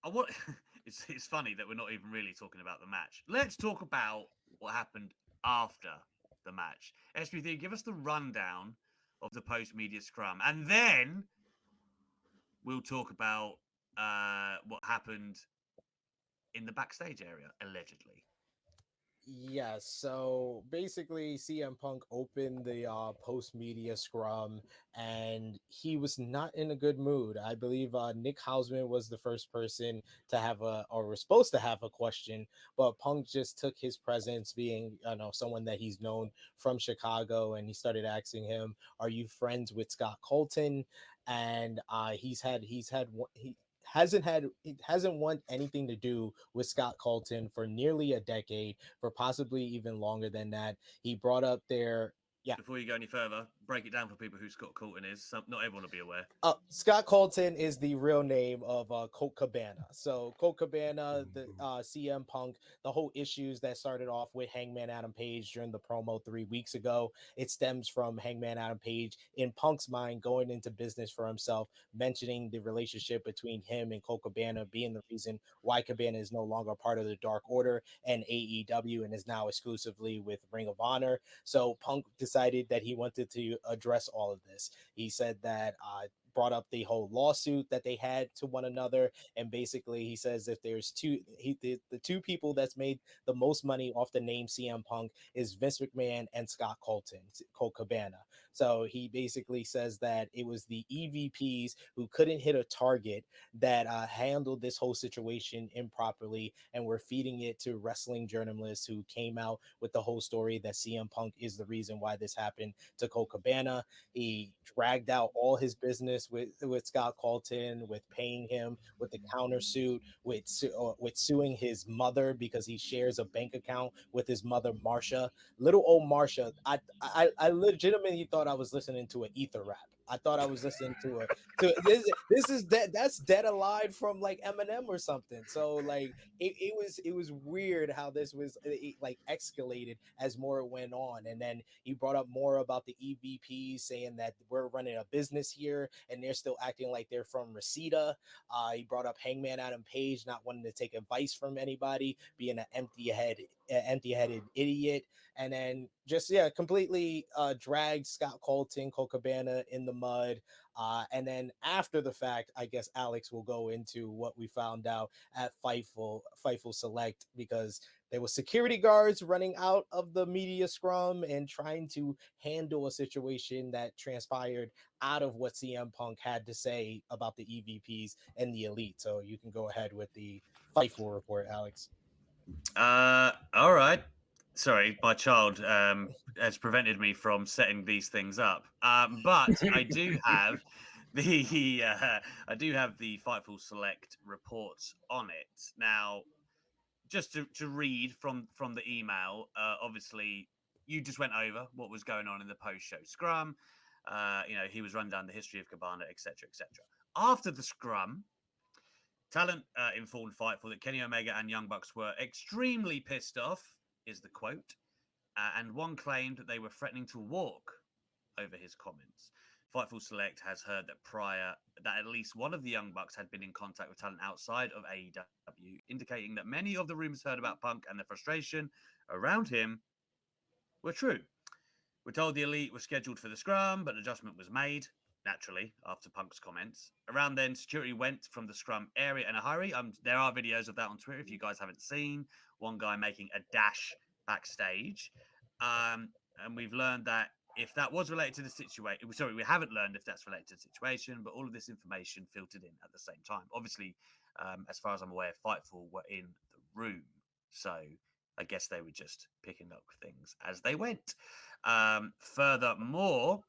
I want. It's funny that we're not even really talking about the match. Let's talk about what happened after the match. SB3, give us the rundown of the post media scrum, and then we'll talk about what happened in the backstage area, allegedly. Yes, so basically CM Punk opened the post media scrum and he was not in a good mood. I believe Nick Hausman was the first person to have or was supposed to have a question, but Punk just took his presence, being someone that he's known from Chicago, and he started asking him, "Are you friends with Scott Colton?" And he hasn't want anything to do with Scott Colton for nearly a decade, for possibly even longer than that. He brought up their yeah. Before you go any further, break it down for people who Scott Colton is. Not everyone will be aware. Scott Colton is the real name of Colt Cabana. So Colt Cabana, the CM Punk, the whole issues that started off with Hangman Adam Page during the promo 3 weeks ago, it stems from Hangman Adam Page in Punk's mind going into business for himself, mentioning the relationship between him and Colt Cabana being the reason why Cabana is no longer part of the Dark Order and AEW and is now exclusively with Ring of Honor. So Punk decided that he wanted to address all of this. He said that brought up the whole lawsuit that they had to one another, and basically he says if there's the two people that's made the most money off the name CM Punk is Vince McMahon and Scott Colton, Colt Cabana. So he basically says that it was the EVPs who couldn't hit a target that handled this whole situation improperly, and were feeding it to wrestling journalists who came out with the whole story that CM Punk is the reason why this happened to Colt Cabana. He dragged out all his business with Scott Colton, with paying him with the countersuit, with suing his mother because he shares a bank account with his mother, Marsha. Little old Marsha. I legitimately thought I was listening to an ether rap. I thought I was listening to this is that's Dead Alive from like Eminem or something. So like it was weird how this was like escalated as more went on, and then he brought up more about the EVPs, saying that we're running a business here and they're still acting like they're from Reseda. He brought up Hangman Adam Page not wanting to take advice from anybody, being an empty-headed idiot, and then just completely dragged Scott Colton, Colt Cabana in the mud. And then after the fact, I guess Alex will go into what we found out at Fightful Select, because there were security guards running out of the media scrum and trying to handle a situation that transpired out of what CM Punk had to say about the EVPs and the Elite. So you can go ahead with the Fightful report, Alex. All right. Sorry, my child has prevented me from setting these things up. But I do have the I do have the Fightful Select reports on it now. Just to read from the email, obviously you just went over what was going on in the post show scrum. He was run down the history of Cabana, etc., etc. After the scrum, talent informed Fightful that Kenny Omega and Young Bucks were extremely pissed off, is the quote, and one claimed that they were threatening to walk over his comments. Fightful Select has heard that at least one of the Young Bucks had been in contact with talent outside of AEW, indicating that many of the rumors heard about Punk and the frustration around him were true. We're told the Elite were scheduled for the scrum, but an adjustment was made, naturally, after Punk's comments. Around then, security went from the scrum area in a hurry. There are videos of that on Twitter if you guys haven't seen. One guy making a dash backstage. And we've learned that if that was related to the situation, sorry, we haven't learned if that's related to the situation, but all of this information filtered in at the same time. Obviously, as far as I'm aware, Fightful were in the room. So I guess they were just picking up things as they went. Furthermore,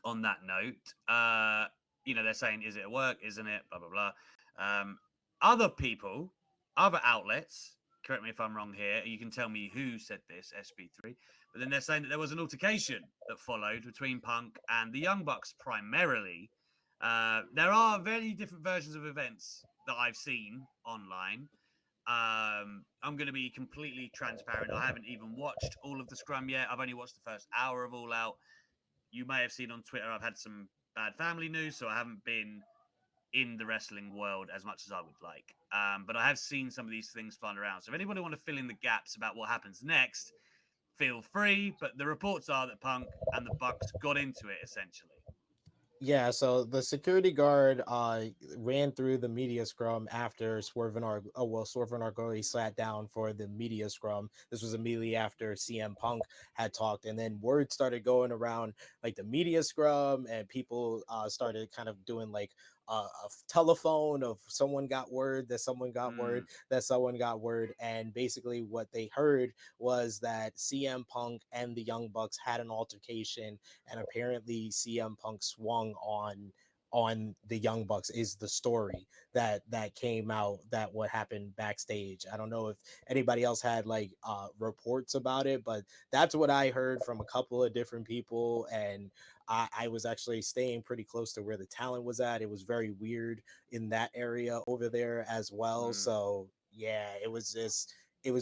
on that note, they're saying, is it at work? Isn't it? Blah, blah, blah. Other people, other outlets, correct me if I'm wrong here, you can tell me who said this, SB3, but then they're saying that there was an altercation that followed between Punk and the Young Bucks primarily. There are very different versions of events that I've seen online. I'm going to be completely transparent. I haven't even watched all of the scrum yet. I've only watched the first hour of All Out. You may have seen on Twitter I've had some bad family news, so I haven't been in the wrestling world as much as I would like. But I have seen some of these things flying around. So if anybody want to fill in the gaps about what happens next, feel free. But the reports are that Punk and the Bucks got into it essentially. Yeah, so the security guard ran through the media scrum after Swerve and Argoli sat down for the media scrum. This was immediately after CM Punk had talked, and then word started going around like the media scrum, and people started kind of doing like a telephone of someone got word that someone got word that someone got word, and basically what they heard was that CM Punk and the Young Bucks had an altercation, and apparently CM Punk swung on the Young Bucks is the story that came out that what happened backstage. I don't know if anybody else had like reports about it, but that's what I heard from a couple of different people, and I was actually staying pretty close to where the talent was at. It was very weird in that area over there as well. So yeah, it was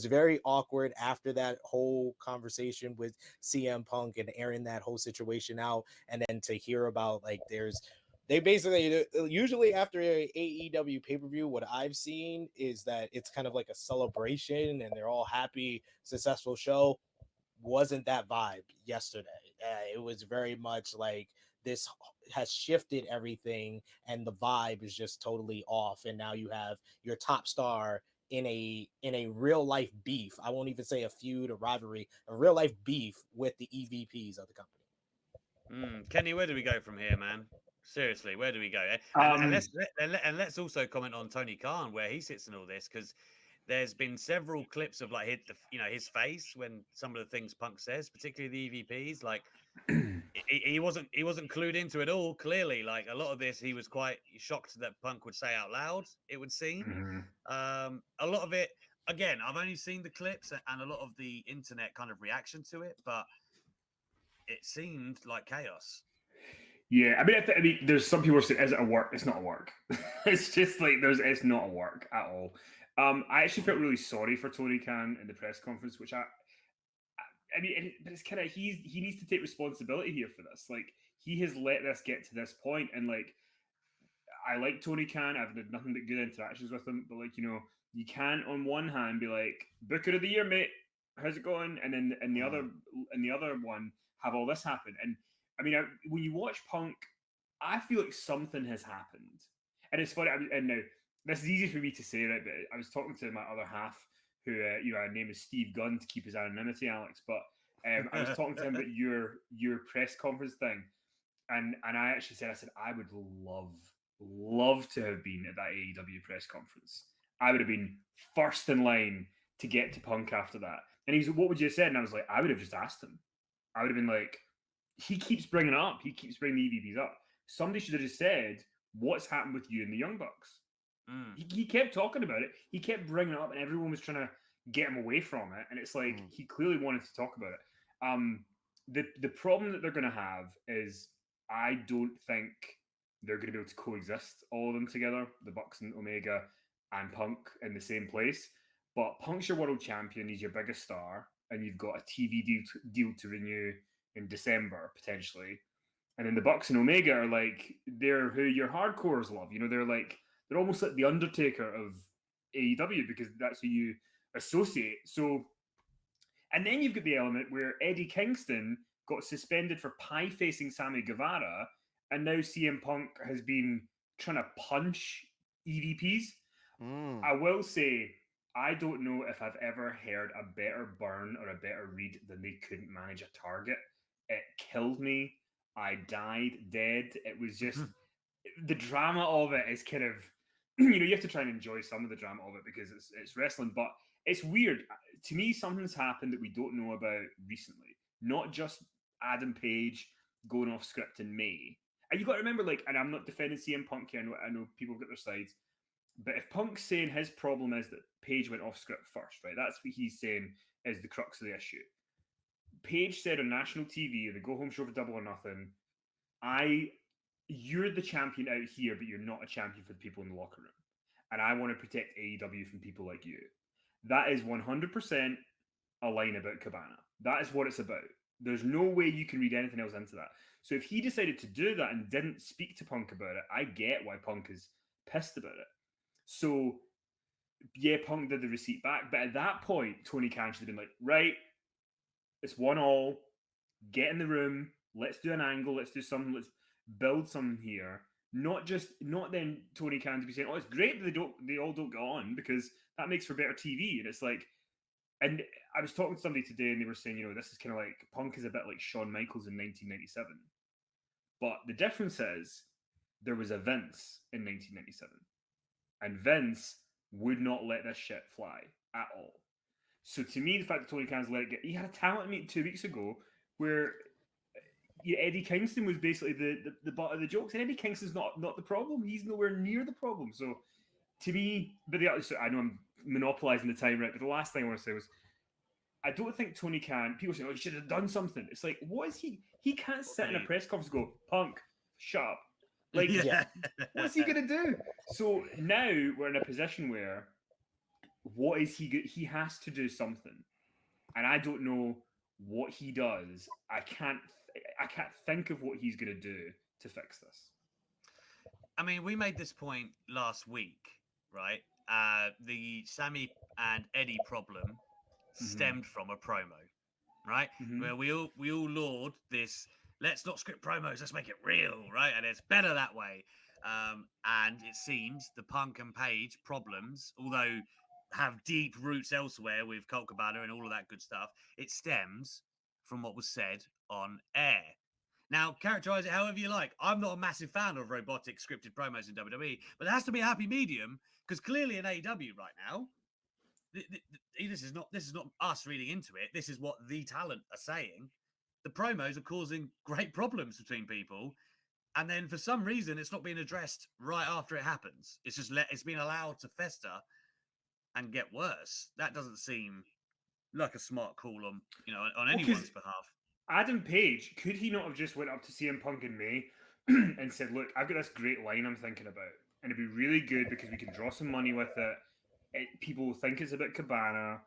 very awkward after that whole conversation with CM Punk and airing that whole situation out, and then to hear about like they basically usually after a AEW pay-per-view, what I've seen is that it's kind of like a celebration and they're all happy, successful show. Wasn't that vibe yesterday. It was very much like this has shifted everything and the vibe is just totally off, and now you have your top star in a real life beef. I won't even say a feud, a rivalry, a real life beef with the EVPs of the company. Kenny, where do we go from here, man? Seriously, where do we go? And let's also comment on Tony Khan, where he sits in all this, because there's been several clips of like his face when some of the things Punk says, particularly the EVPs. Like he wasn't clued into it all. Clearly, like a lot of this, he was quite shocked that Punk would say out loud. It would seem a lot of it. Again, I've only seen the clips and a lot of the internet kind of reaction to it, but it seemed like chaos. Yeah, I mean, there's some people are saying, "Is it a work?" It's not a work. It's just like it's not a work at all. I actually felt really sorry for Tony Khan in the press conference, which I mean, but it's kind of he needs to take responsibility here for this. Like he has let this get to this point, and like I like Tony Khan. I've had nothing but good interactions with him, but like you can't on one hand be like Booker of the Year, mate. How's it going? And then in the other one have all this happen. And I mean, when you watch Punk, I feel like something has happened. And it's funny. And now this is easy for me to say, right? But I was talking to my other half, who her name is Steve Gunn to keep his anonymity, Alex. But I was talking to him about your press conference thing, and I actually said, I would love to have been at that AEW press conference. I would have been first in line to get to Punk after that. And he was, what would you have said? And I was like, I would have just asked him. I would have been like, he keeps bringing it up. He keeps bringing the EVPs up. Somebody should have just said, what's happened with you and the Young Bucks? He kept talking about it. He kept bringing it up, and everyone was trying to get him away from it. And it's like, he clearly wanted to talk about it. The problem that they're going to have is I don't think they're going to be able to coexist, all of them together, the Bucks and Omega and Punk in the same place. But Punk's your world champion. He's your biggest star. And you've got a TV deal to renew in December, potentially. And then the Bucks and Omega are like, they're who your hardcores love. They're almost like the Undertaker of AEW because that's who you associate. So, and then you've got the element where Eddie Kingston got suspended for pie-facing Sammy Guevara, and now CM Punk has been trying to punch EVPs. I will say, I don't know if I've ever heard a better burn or a better read than they couldn't manage a target. It killed me. I died dead. It was just the drama of it is kind of you have to try and enjoy some of the drama of it because it's wrestling, but it's weird. To me, something's happened that we don't know about recently. Not just Adam Page going off script in May. And you got to remember, like, and I'm not defending CM Punk here. I know people have got their sides. But if Punk's saying his problem is that Page went off script first, right? That's what he's saying is the crux of the issue. Page said on national TV, the Go Home Show for Double or Nothing, you're the champion out here, but you're not a champion for the people in the locker room. And I want to protect AEW from people like you. That is 100% a line about Cabana. That is what it's about. There's no way you can read anything else into that. So if he decided to do that and didn't speak to Punk about it, I get why Punk is pissed about it. So yeah, Punk did the receipt back, but at that point, Tony Khan should have been like, right, it's 1-1. Get in the room. Let's do an angle. Let's do something. Let's build something here. Not then Tony Khan to be saying, "Oh, it's great that they all don't get on because that makes for better TV." And it's like, and I was talking to somebody today, and they were saying, this is kind of like Punk is a bit like Shawn Michaels in 1997, but the difference is there was a Vince in 1997, and Vince would not let this shit fly at all. So to me, the fact that Tony Khan's let it get, he had a talent meet 2 weeks ago where Eddie Kingston was basically the butt of the jokes, and Eddie Kingston's not the problem. He's nowhere near the problem. So to me, but I know I'm monopolizing the time, right? But the last thing I want to say was, I don't think Tony Khan. People say, "Oh, he should have done something." It's like, what is he? He can't sit in a press conference and go, "Punk, shut up." Like, what's he gonna do? So now we're in a position where, what is he? He has to do something, and I don't know what he does. I can't think of what he's going to do to fix this. I mean, we made this point last week, right? The Sammy and Eddie problem stemmed from a promo, right? Where we all laud this. Let's not script promos. Let's make it real, right? And it's better that way. And it seems the Punk and Page problems, although have deep roots elsewhere with Colt Cabana and all of that good stuff, it stems from what was said on air. Now, characterize it however you like. I'm not a massive fan of robotic scripted promos in WWE, but there has to be a happy medium because clearly in AEW right now, this is not us reading into it. This is what the talent are saying. The promos are causing great problems between people, and then for some reason it's not being addressed right after it happens. It's just it's been allowed to fester and get worse. That doesn't seem like a smart call on anyone's behalf. Adam Page, could he not have just went up to CM Punk in May and said, "Look, I've got this great line I'm thinking about, and it'd be really good because we can draw some money with it. People think it's a bit Cabana.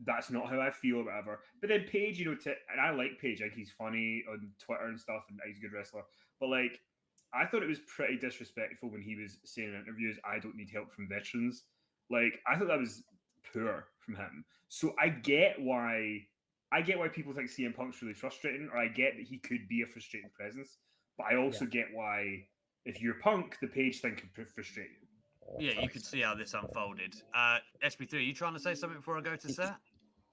That's not how I feel, or whatever." But then Page, and I like Page. Like, he's funny on Twitter and stuff, and he's a good wrestler. But like, I thought it was pretty disrespectful when he was saying in interviews, "I don't need help from veterans." Like, I thought that was poor from him. So I get why people think CM Punk's really frustrating, or I get that he could be a frustrating presence. But I also get why, if you're Punk, the Page thing could frustrate you. Yeah, you could see how this unfolded. SP3, are you trying to say something before I go to Seth?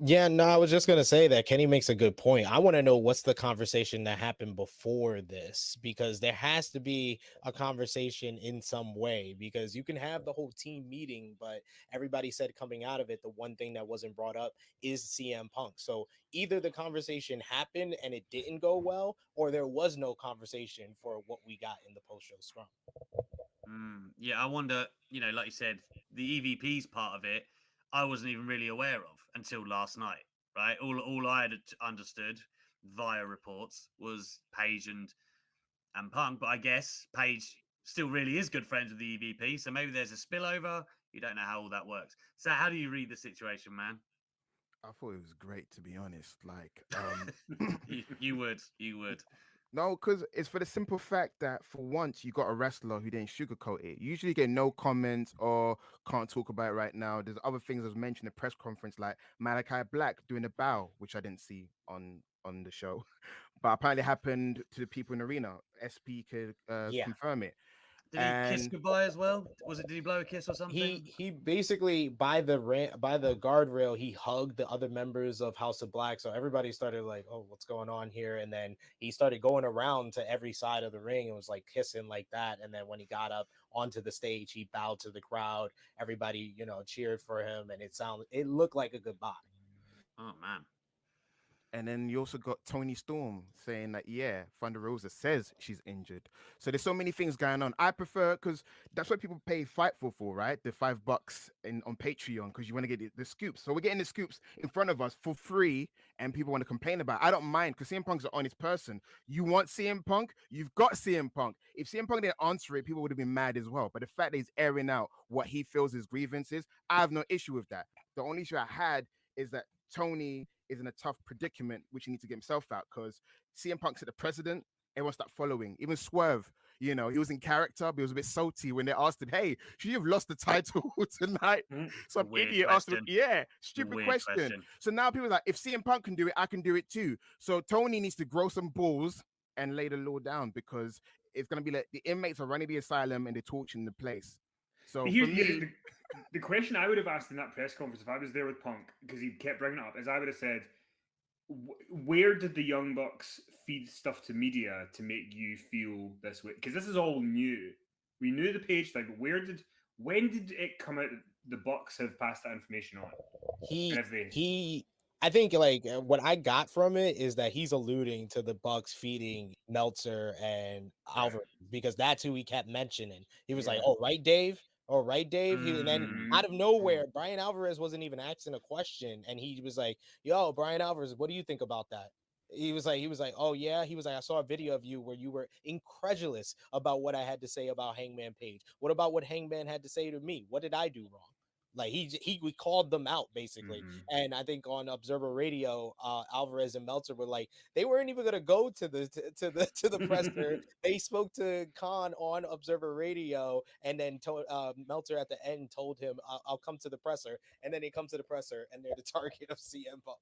Yeah, no, I was just going to say that Kenny makes a good point. I want to know what's the conversation that happened before this, because there has to be a conversation in some way, because you can have the whole team meeting, but everybody said coming out of it, the one thing that wasn't brought up is CM Punk. So either the conversation happened and it didn't go well, or there was no conversation for what we got in the post-show scrum. Yeah, I wonder, like you said, the EVP's part of it, I wasn't even really aware of until last night, right? All I had understood via reports was Page and Punk, but I guess Page still really is good friends with the EVP, so maybe there's a spillover. You don't know how all that works. So how do you read the situation, man? I thought it was great, to be honest. Like, you would. No, because it's for the simple fact that for once you got a wrestler who didn't sugarcoat it. You usually get no comments or can't talk about it right now. There's other things that was mentioned in the press conference, like Malachi Black doing a bow, which I didn't see on the show, but apparently happened to the people in the arena. SP could confirm it. Did he kiss goodbye as well? Did he blow a kiss or something? He basically by the guardrail, he hugged the other members of House of Black. So everybody started like, "Oh, what's going on here?" And then he started going around to every side of the ring and was like kissing like that. And then when he got up onto the stage, he bowed to the crowd. Everybody, cheered for him, and it looked like a goodbye. Oh man. And then you also got Tony Storm saying that, yeah, Thunder Rosa says she's injured. So there's so many things going on. I prefer, because that's what people pay Fightful for, right? The $5 on Patreon, because you want to get the scoops. So we're getting the scoops in front of us for free, and people want to complain about it. I don't mind, because CM Punk's an honest person. You want CM Punk? You've got CM Punk. If CM Punk didn't answer it, people would have been mad as well. But the fact that he's airing out what he feels his grievances, I have no issue with that. The only issue I had is that Tony is in a tough predicament, which he needs to get himself out, because CM Punk set the precedent. Everyone start following. Even Swerve, You know, he was in character, but he was a bit salty when they asked him, "Hey, should you have lost the title tonight?" Some Weird idiot asked him, question. "Yeah, stupid Weird question." question. So now people are like, if CM Punk can do it, I can do it too. So Tony needs to grow some balls and lay the law down, because it's gonna be like the inmates are running the asylum and they're torching the place. So But for here, me, the question I would have asked in that press conference if I was there with Punk, because he kept bringing it up, is I would have said, where did the Young Bucks feed stuff to media to make you feel this way? Because this is all new. We knew the page thing, but when did it come out that the Bucks have passed that information on? And if they, I think like what I got from it is that he's alluding to the Bucks feeding Meltzer and Alvarez, because that's who he kept mentioning. He was like, Yeah. "Oh, right, Dave. Oh, right, Dave." And then Mm. out of nowhere, Brian Alvarez wasn't even asking a question, and he was like, "Yo, Brian Alvarez, what do you think about that?" He was like, "Oh yeah." He was like, "I saw a video of you where you were incredulous about what I had to say about Hangman Page. What about what Hangman had to say to me? What did I do wrong?" Like we called them out basically. And I think on Observer Radio, Alvarez and Meltzer were like, they weren't even gonna go to the presser. They spoke to Khan on Observer Radio, and then Meltzer at the end told him, I'll come to the presser." And then he comes to the presser, and they're the target of CM Punk.